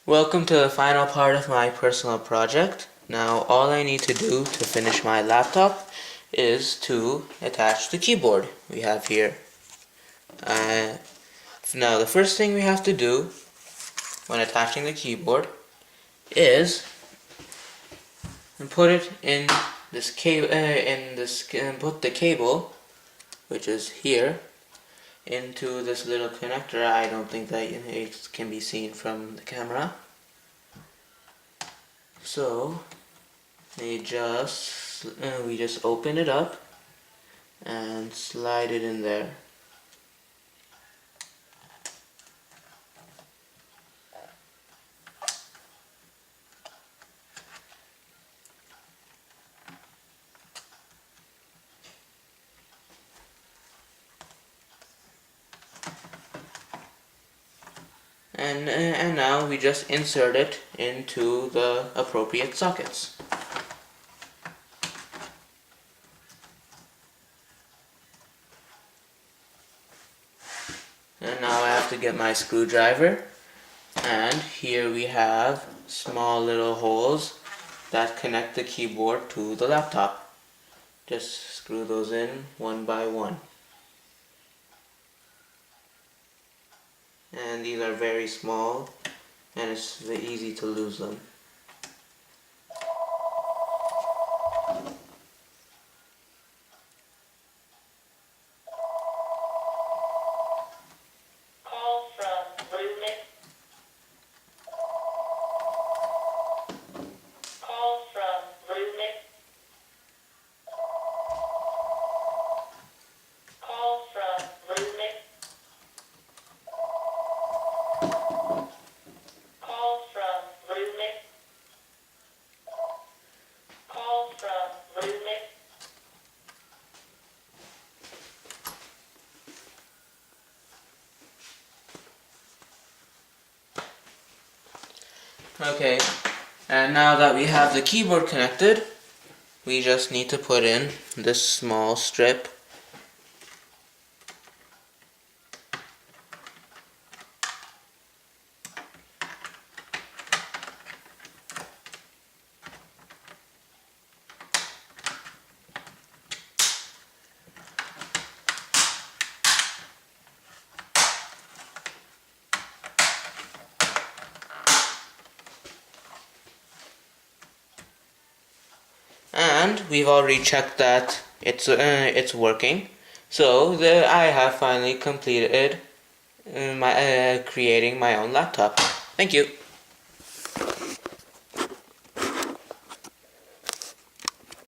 Welcome to the final part of my personal project. Now all I need to do to finish my laptop is to attach the keyboard we have here. Now the first thing we have to do when attaching the keyboard is put it in this cable, put the cable, which is here, into this little connector. I don't think that it can be seen from the camera. So we just open it up and slide it in there. And now we just insert it into the appropriate sockets. And now I have to get my screwdriver, and here we have small little holes that connect the keyboard to the laptop. Just screw those in one by one. And these are very small, and it's very easy to lose them. Call from Runic. Call from Runic. Call from Runic. Call from Runic. Call from Runic. Okay, and now that we have the keyboard connected, we just need to put in this small strip. And we've already checked that it's working. So I have finally completed creating my own laptop. Thank you.